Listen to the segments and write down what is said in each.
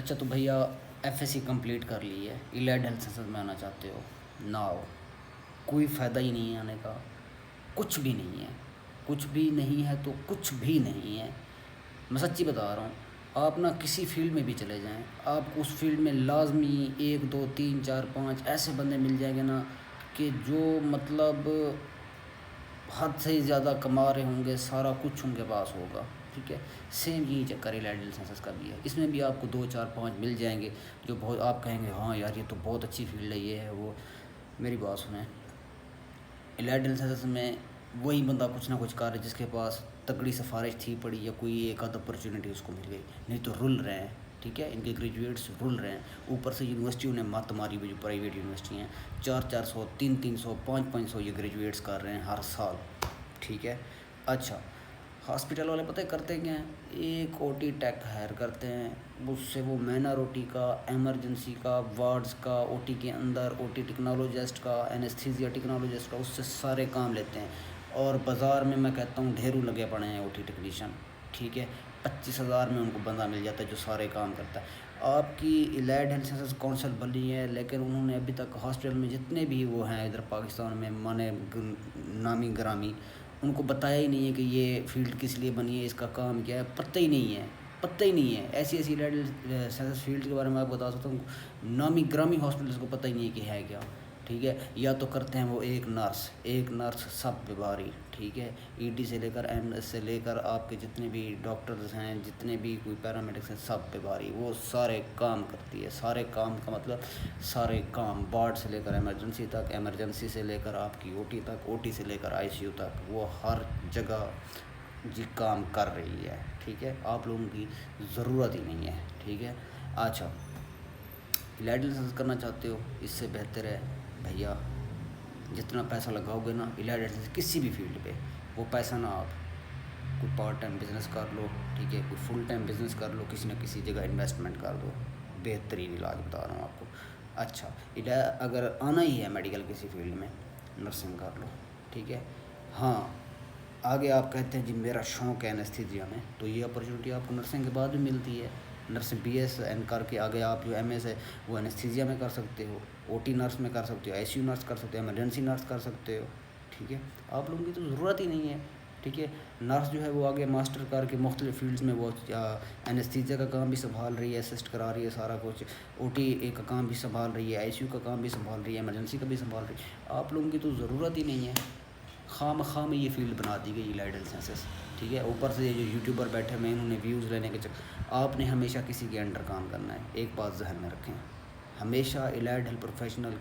अच्छा तो भैया एफ एस सी कम्प्लीट कर ली है, इलाइड हेल्थ साइंसेस में आना चाहते हो ना हो, कोई फ़ायदा ही नहीं है आने का। कुछ भी नहीं है, कुछ भी नहीं है तो कुछ भी नहीं है। मैं सच्ची बता रहा हूँ। आप ना किसी फील्ड में भी चले जाएं, आपको उस फील्ड में लाजमी एक दो तीन चार पाँच ऐसे बंदे मिल जाएंगे ना कि जो मतलब हद से ही ज़्यादा कमा रहे होंगे, सारा कुछ उनके पास होगा। ठीक है, सेम यही चक्कर इलाइड साइंसेस का भी है। इसमें भी आपको दो चार पाँच मिल जाएंगे जो बहुत आप कहेंगे हाँ यार ये तो बहुत अच्छी फील्ड है, ये है वो। मेरी बात सुने, इलाइड साइंसेस में वही बंदा कुछ ना कुछ कर रहा है जिसके पास तगड़ी सिफारिश थी पड़ी या कोई एक आध अपॉर्चुनिटी उसको मिल गई, नहीं तो रुल रहे हैं। ठीक है, इनके ग्रेजुएट्स रुल रहे हैं। ऊपर से यूनिवर्सिटियों ने मत मारी हुई, जो प्राइवेट यूनिवर्सिटी हैं, 400 400 300 500 ये ग्रेजुएट्स कर रहे हैं हर साल। ठीक है। अच्छा, हॉस्पिटल वाले पता है करते क्या हैं, एक ओटी टेक हायर करते हैं, उससे वो मैनर ओटी का, एमरजेंसी का, वार्ड्स का, ओटी के अंदर ओटी टेक्नोलॉजिस्ट का, एनेस्थीसिया टेक्नोलॉजिस्ट का, उससे सारे काम लेते हैं। और बाज़ार में मैं कहता हूँ ढेरों लगे पड़े हैं ओटी टेक्नीशियन। ठीक है, 25,000 में उनको बंदा मिल जाता है जो सारे काम करता है। आपकी इलाइड हेल्थ साइंसेस काउंसिल बनी है, लेकिन उन्होंने अभी तक हॉस्पिटल में जितने भी वो हैं इधर पाकिस्तान में माने नामी ग्रामी, उनको बताया ही नहीं है कि ये फील्ड किस लिए बनी है, इसका काम क्या है, पता ही नहीं है। पता ही नहीं है। ऐसी ऐसी इलाइड साइंसेस फील्ड के बारे में आपको बता सकता हूँ, नामी ग्रामी हॉस्पिटल्स को पता ही नहीं है कि है क्या। ठीक है, या तो करते हैं वो एक नर्स सब बीमारी। ठीक है, ईडी से लेकर एमएस से लेकर आपके जितने भी डॉक्टर्स हैं, जितने भी कोई पैरामेडिक्स हैं, सब बीमारी वो सारे काम करती है। सारे काम का मतलब सारे काम, वार्ड से लेकर इमरजेंसी तक, इमरजेंसी से लेकर आपकी ओटी तक, ओटी से लेकर आईसीयू तक, वो हर जगह जी काम कर रही है। ठीक है, आप लोगों की ज़रूरत ही नहीं है। ठीक है। अच्छा, इलाइड लाइसेंस करना चाहते हो, इससे बेहतर है भैया जितना पैसा लगाओगे ना इलाइड लाइसेंस किसी भी फील्ड पे, वो पैसा ना आप कोई पार्ट टाइम बिज़नेस कर लो। ठीक है, कोई फुल टाइम बिज़नेस कर लो, किसी न किसी जगह इन्वेस्टमेंट कर दो। बेहतरीन इलाज बता रहा हूँ आपको। अच्छा, अगर आना ही है मेडिकल किसी फील्ड में, नर्सिंग कर लो। ठीक है। हाँ, आगे आप कहते हैं जी मेरा शौक़ है एनेस्थीसिया में, तो ये अपॉर्चुनिटी आपको नर्सिंग के बाद भी मिलती है। नर्सिंग बीएस एन करके आगे आप जो एमएस है वो एनेस्थीसिया में कर सकते हो, ओटी नर्स में कर सकते हो, आईसीयू नर्स कर सकते हो, इमरजेंसी नर्स कर सकते हो। ठीक है, आप लोगों की तो ज़रूरत ही नहीं है। ठीक है, नर्स जो है वो आगे मास्टर करके मुख्तलिफ फील्ड्स में वो एनेस्थीसिया का काम भी संभाल रही है, असिस्ट करा रही है सारा कुछ, ओटी का काम भी संभाल रही है, आईसीयू का काम भी संभाल रही है, इमरजेंसी का भी संभाल रही है। आप लोगों की तो ज़रूरत ही नहीं है। खाम में ये फील्ड बना दी गई इलाइड हेल्थ साइंसेस। ठीक है, ऊपर से ये जो यूट्यूबर बैठे हुए हैं इन्होंने व्यूज़ लेने के चक्कर, आपने हमेशा किसी के अंडर काम करना है। एक बात जहन में रखें, हमेशा इलाइड हेल्थ प्रोफेशनल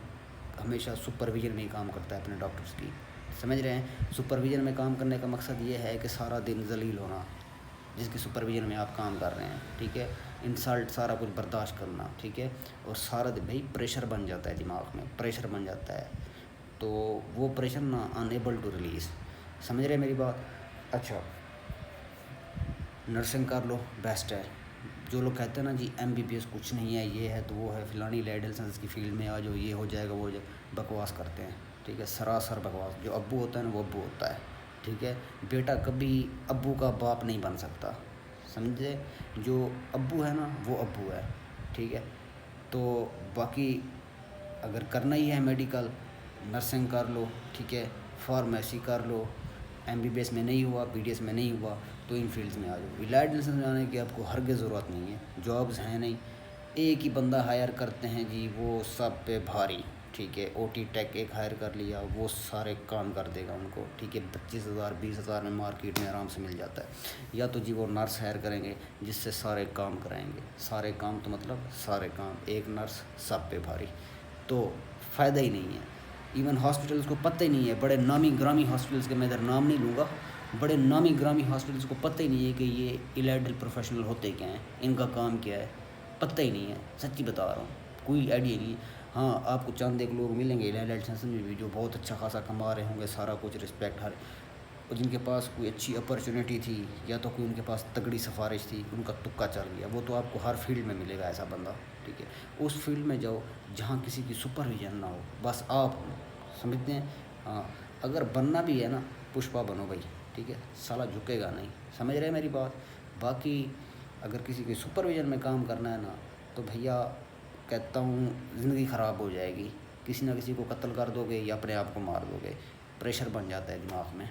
हमेशा सुपरविजन में ही काम करता है अपने डॉक्टर्स की। समझ रहे हैं, सुपरविजन में काम करने का मकसद ये है कि सारा दिन जलील होना जिसके सुपरविजन में आप काम कर रहे हैं। ठीक है, इंसल्ट सारा कुछ बर्दाश्त करना। ठीक है, और सारा दिन भाई प्रेशर बन जाता है, दिमाग में प्रेशर बन जाता है, तो वो प्रेशर ना अनएबल टू रिलीज़। समझ रहे हैं मेरी बात। अच्छा, नर्सिंग कर लो, बेस्ट है। जो लोग कहते हैं ना जी एमबीबीएस कुछ नहीं है, ये है तो वो है, फिलानी इलाइड साइंस की फील्ड में आ जाओ, ये हो जाएगा वो हो जाएगा, बकवास करते हैं। ठीक है, सरासर बकवास। जो अब्बू होता है ना वो अब्बू होता है। ठीक है, बेटा कभी अब्बू का बाप नहीं बन सकता। समझे, जो अब्बू है ना वो अब्बू है। ठीक है, तो बाकी अगर करना ही है मेडिकल, नर्सिंग कर लो। ठीक है, फार्मेसी कर लो, एमबीबीएस में नहीं हुआ, बीडीएस में नहीं हुआ तो इन फील्ड्स में आ जाओ। इलाइड लाइसेंस में आने की आपको हरगिज़ ज़रूरत नहीं है, जॉब्स हैं नहीं, एक ही बंदा हायर करते हैं जी, वो सब पे भारी। ठीक है, ओटी टेक एक हायर कर लिया, वो सारे काम कर देगा उनको। ठीक है, 25,000 20,000 में मार्केट में आराम से मिल जाता है। या तो जी वो नर्स हायर करेंगे जिससे सारे काम कराएंगे, सारे काम तो मतलब सारे काम, एक नर्स सब पे भारी, तो फ़ायदा ही नहीं है। इवन हॉस्पिटल्स को पता ही नहीं है, बड़े नामी ग्रामी हॉस्पिटल्स के मैं इधर नाम नहीं लूँगा, बड़े नामी ग्रामी हॉस्पिटल्स को पता ही नहीं है कि ये इलाइड प्रोफेशनल होते क्या हैं, इनका काम क्या है, पता ही नहीं है। सच्ची बता रहा हूँ, कोई आइडिया नहीं है। हाँ, आपको चंद एक लोग मिलेंगे इलाइड साइंस में भी जो बहुत अच्छा खासा कमा रहे होंगे, सारा कुछ रिस्पेक्ट हर, और जिनके पास कोई अच्छी अपॉर्चुनिटी थी या तो कोई उनके पास तगड़ी सिफारिश थी, उनका तुक्का चल गया, वो तो आपको हर फील्ड में मिलेगा ऐसा बंदा। ठीक है, उस फील्ड में जाओ जहाँ किसी की सुपरविजन ना हो, बस आप हो। समझते हैं। हाँ, अगर बनना भी है ना, पुष्पा बनो भाई। ठीक है, साला झुकेगा नहीं। समझ रहे हैं मेरी बात। बाकी अगर किसी के सुपरविजन में काम करना है ना, تو بھیا کہتا ہوں زندگی خراب ہو جائے گی، کسی نہ کسی کو قتل کر دو گے یا اپنے آپ کو مار دو گے، پریشر بن جاتا ہے دماغ میں۔